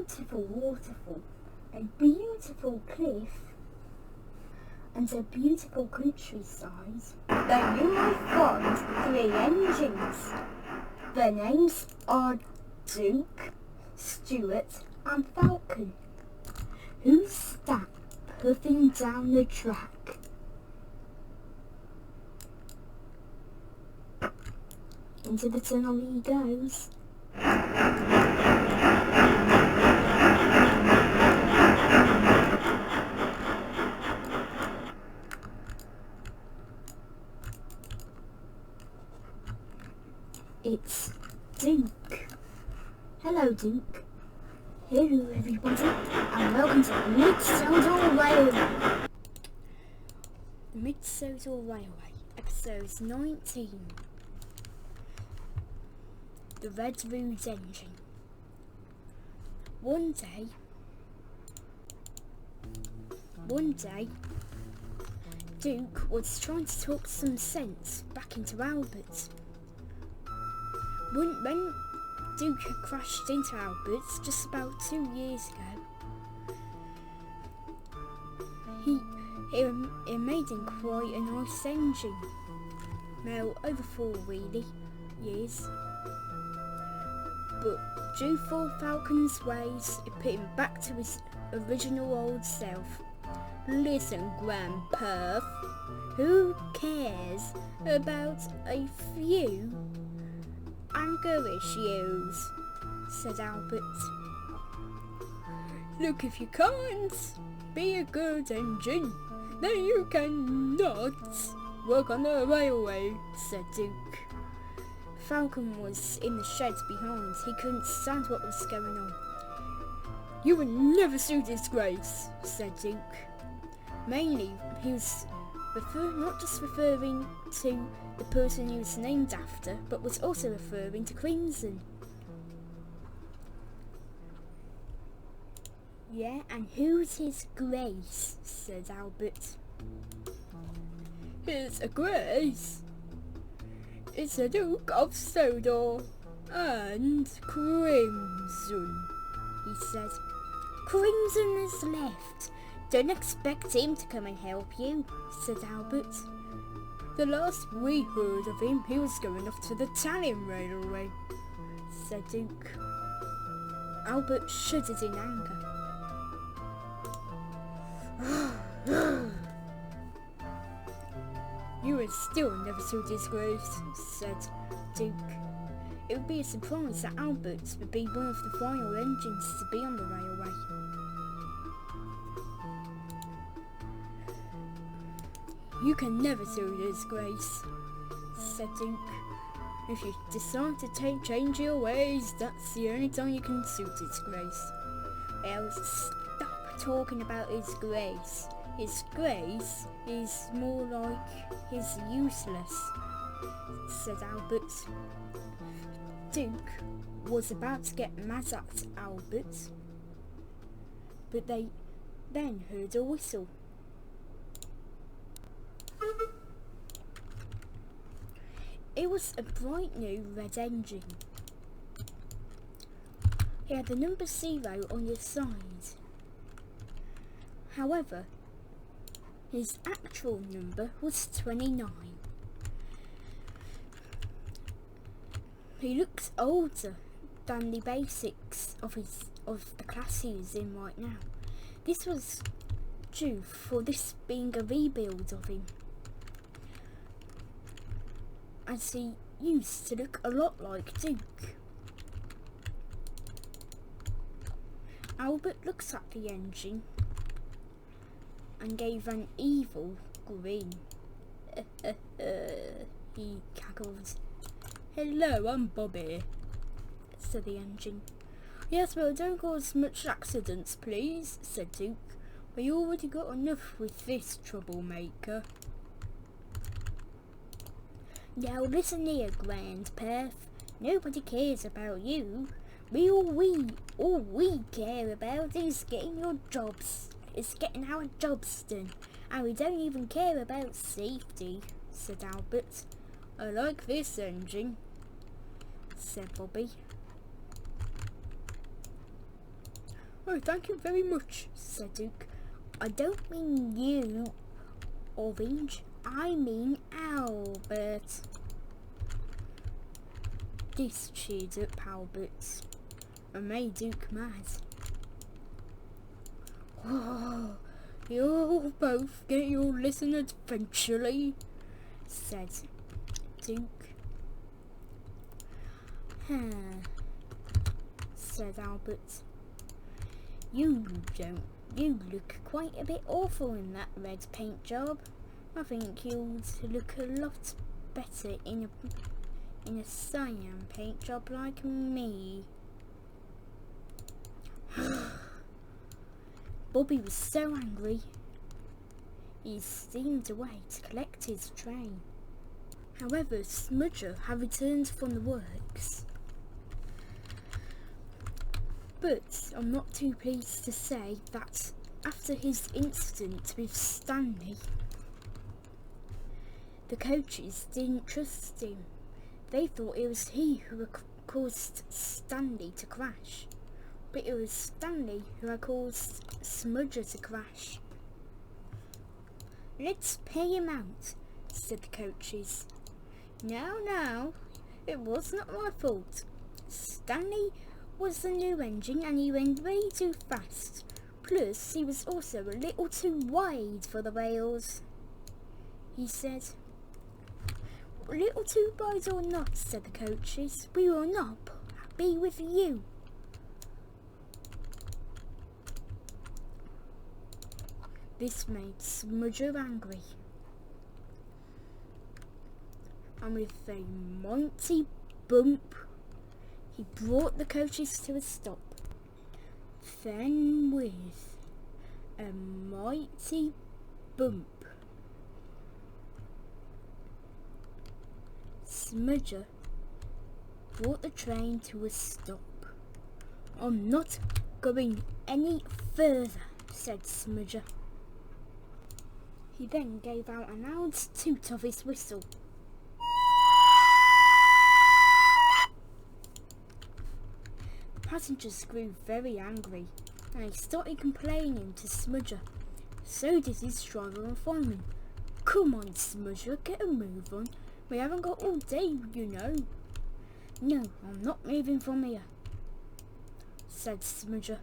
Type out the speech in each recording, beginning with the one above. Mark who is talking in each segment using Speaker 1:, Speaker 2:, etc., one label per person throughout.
Speaker 1: beautiful waterfall, a beautiful cliff, and a beautiful countryside, then you might find 3 engines. Their names are Duke, Stuart and Falcon, who start puffing down the track. Into the tunnel he goes. It's Duke. Hello, Duke. Hello, everybody, and welcome to the Mid-Sodor Railway. The Mid-Sodor Railway, episode 19. The Red Rood Engine. One day, Duke was trying to talk some sense back into Albert. When Duke had crashed into Albert's just about 2 years ago, it made him quite a nice engine. Now, over 4 years. But due for Falcon's ways, it put him back to his original old self. Listen, Grandpa, who cares about a few anger issues? Said Albert. Look, if you can't be a good engine, then you cannot work on the railway, said Duke. Falcon was in the shed behind. He couldn't stand what was going on. You would never see disgrace, said Duke. Mainly, he was not just referring to the person he was named after, but was also referring to Crimson. Yeah, and who's his Grace? Said Albert. His Grace? It's the Duke of Sodor and Crimson, he said. Crimson is left. Don't expect him to come and help you, said Albert. The last we heard of him, he was going off to the Italian railway, said Duke. Albert shuddered in anger. You would still never see disgrace, said Duke. It would be a surprise that Albert would be one of the final engines to be on the railway. You can never see disgrace, said Duke. If you decide to change your ways, that's the only time you can see disgrace. Well, stop talking about his grace. His grace is more like his useless, said Albert. Duke was about to get mad at Albert, but they then heard a whistle. It was a bright new red engine. It had the number 0 on the side. However, his actual number was 29. He looks older than the basics of the class he is in right now. This was due for this being a rebuild of him, as he used to look a lot like Duke. Albert looked at the engine and gave an evil grin. He cackled. Hello, I'm Bobby, said the engine. Yes, well, don't cause much accidents, please, said Duke. We already got enough with this troublemaker. Now listen here, Grandpa. Nobody cares about you. All we care about is getting our jobs done. And we don't even care about safety, said Albert. I like this engine, said Bobby. Oh, thank you very much, said Duke. I don't mean you, Orange. I mean Albert. This cheered up Albert and made Duke mad. Oh, you'll both get your lesson eventually, said Duke. Said Albert. You look quite a bit awful in that red paint job. I think you'd look a lot better in a cyan paint job like me. Bobby was so angry, he steamed away to collect his train. However, Smudger had returned from the works. But I'm not too pleased to say that after his incident with Stanley, the coaches didn't trust him. They thought it was he who had caused Stanley to crash, but it was Stanley who had caused Smudger to crash. Let's pay him out, said the coaches. No, it was not my fault. Stanley was the new engine and he went way too fast. Plus, he was also a little too wide for the rails, he said. Little too wide or not, said the coaches, we will not be with you. This made Smudger angry, and with a mighty bump, he brought the coaches to a stop. Then with a mighty bump, Smudger brought the train to a stop. I'm not going any further, said Smudger. He then gave out a loud toot of his whistle. The passengers grew very angry and they started complaining to Smudger. So did his driver and fireman. Come on, Smudger, get a move on. We haven't got all day, you know. No, I'm not moving from here, said Smudger.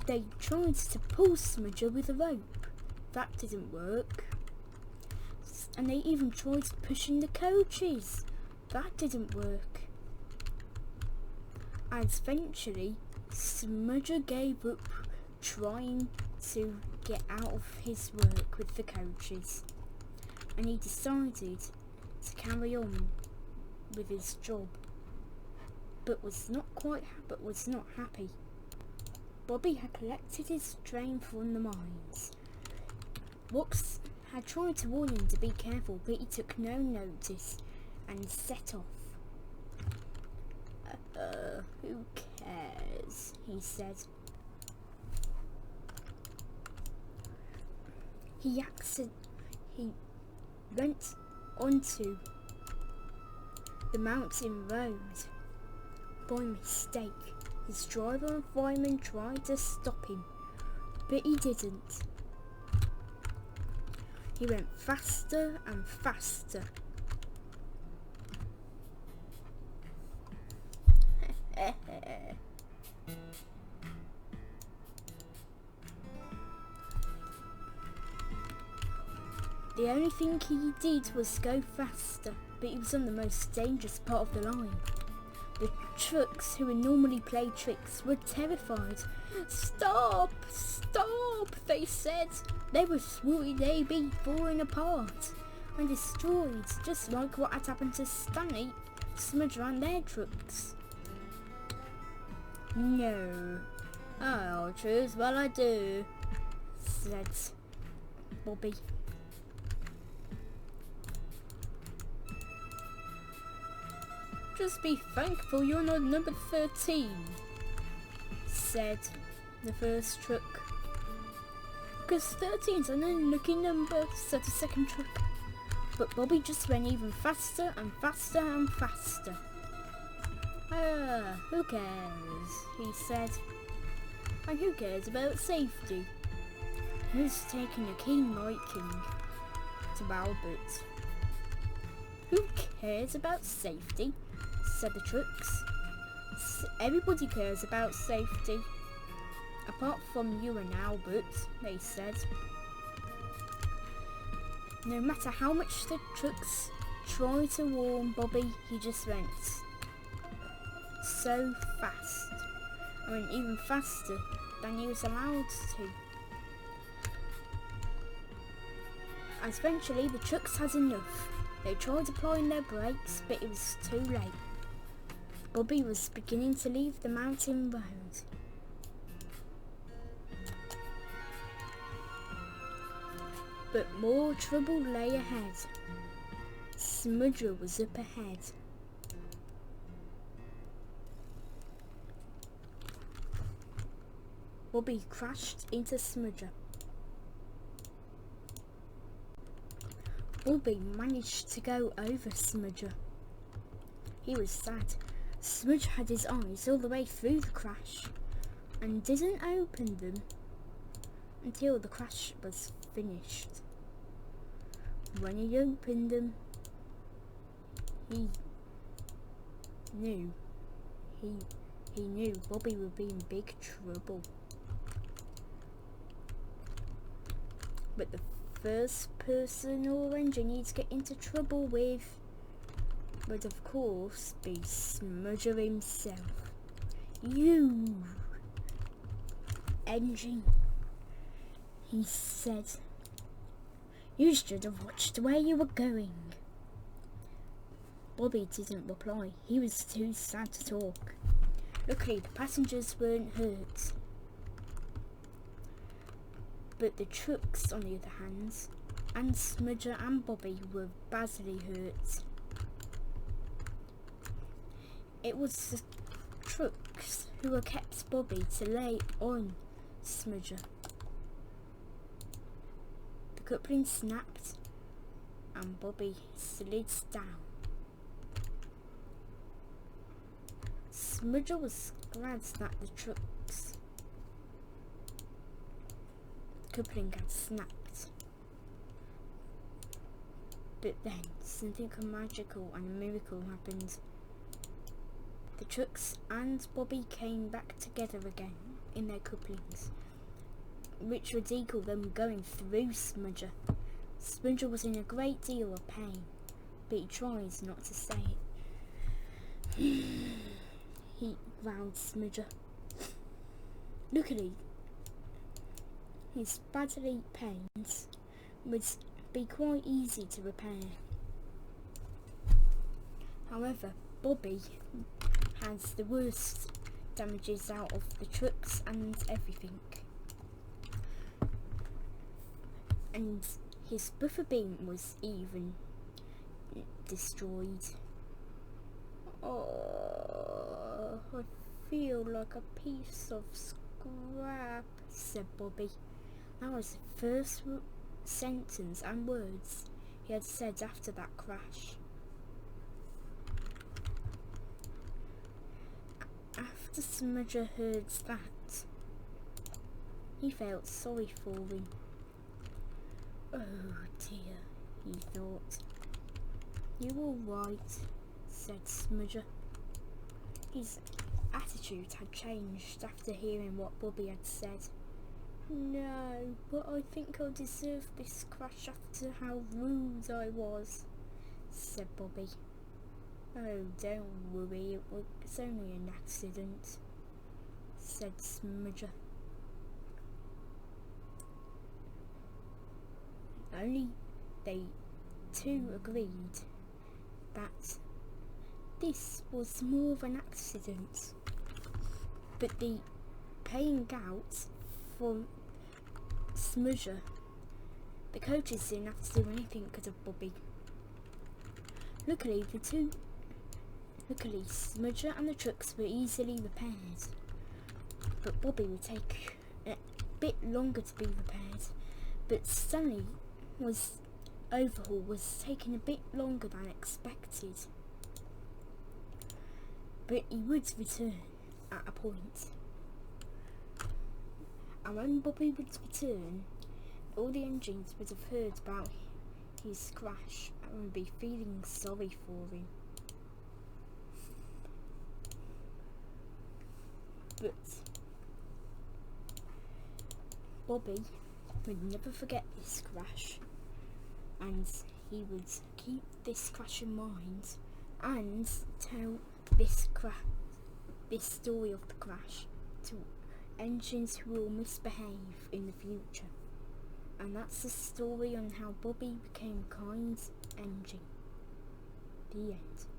Speaker 1: They tried to pull Smudger with a rope. That didn't work. And they even tried pushing the coaches. That didn't work. And eventually, Smudger gave up trying to get out of his work with the coaches. And he decided to carry on with his job, but was not happy. Bobby had collected his train from the mines. Wux had tried to warn him to be careful, but he took no notice and set off. Who cares? He said. He went onto the mountain road by mistake. His driver and fireman tried to stop him, but he didn't. He went faster and faster. The only thing he did was go faster, but he was on the most dangerous part of the line. The trucks who would normally play tricks were terrified. Stop! Stop! They said. They were worried they'd be falling apart and destroyed, just like what had happened to Stanley, Smudger and their trucks. No, I'll choose what I do, said Bobby. Just be thankful you're not number 13, said the first truck. Because 13's an unlucky number, said the second truck. But Bobby just went even faster and faster and faster. Who cares? He said. And who cares about safety? Who's taking a keen liking to Albert? Who cares about safety? Said the trucks. Everybody cares about safety. Apart from you and Albert, they said. No matter how much the trucks tried to warn Bobby, he just went so fast. I mean, even faster than he was allowed to. As eventually the trucks had enough. They tried applying their brakes, but it was too late. Bobby was beginning to leave the mountain road. But more trouble lay ahead. Smudger was up ahead. Bobby crashed into Smudger. Bobby managed to go over Smudger. He was sad. Smudger had his eyes all the way through the crash and didn't open them until the crash was finished. When he opened them, he knew Bobby would be in big trouble. But the first person or engine he'd get into trouble with would of course be Smudger himself. You engine, he said. You should have watched where you were going. Bobby didn't reply. He was too sad to talk. Luckily, the passengers weren't hurt. But the trucks, on the other hand, and Smudger and Bobby were badly hurt. It was the trucks who had kept Bobby to lay on Smudger. The coupling snapped and Bobby slid down. Smudger was glad that the trucks coupling had snapped. But then something magical and a miracle happened. The trucks and Bobby came back together again in their couplings, which would equal them going through Smudger. Smudger was in a great deal of pain, but he tried not to say it. He growled Smudger. Luckily, his bodily pains would be quite easy to repair. However, Bobby has the worst damages out of the trucks and everything. And his buffer beam was even destroyed. Oh, I feel like a piece of scrap, said Bobby. That was the first sentence and words he had said after that crash. After Smudger heard that, he felt sorry for him. Oh dear, he thought. You all right? Said Smudger. His attitude had changed after hearing what Bobby had said. No, but I think I deserve this crash after how rude I was, said Bobby. Oh, don't worry, it's only an accident, said Smudger. Only they two agreed that this was more of an accident, but the paying out for Smudger, the coaches didn't have to do anything because of Bobby. Luckily, Smudger and the trucks were easily repaired, but Bobby would take a bit longer to be repaired. But Stanley overhaul was taking a bit longer than expected. but he would return at a point. And when Bobby would return, all the engines would have heard about his crash and would be feeling sorry for him. But Bobby would never forget this crash, and he would keep this crash in mind and tell this story of the crash to engines who will misbehave in the future. And that's the story on how Bobby became a kind engine. The end.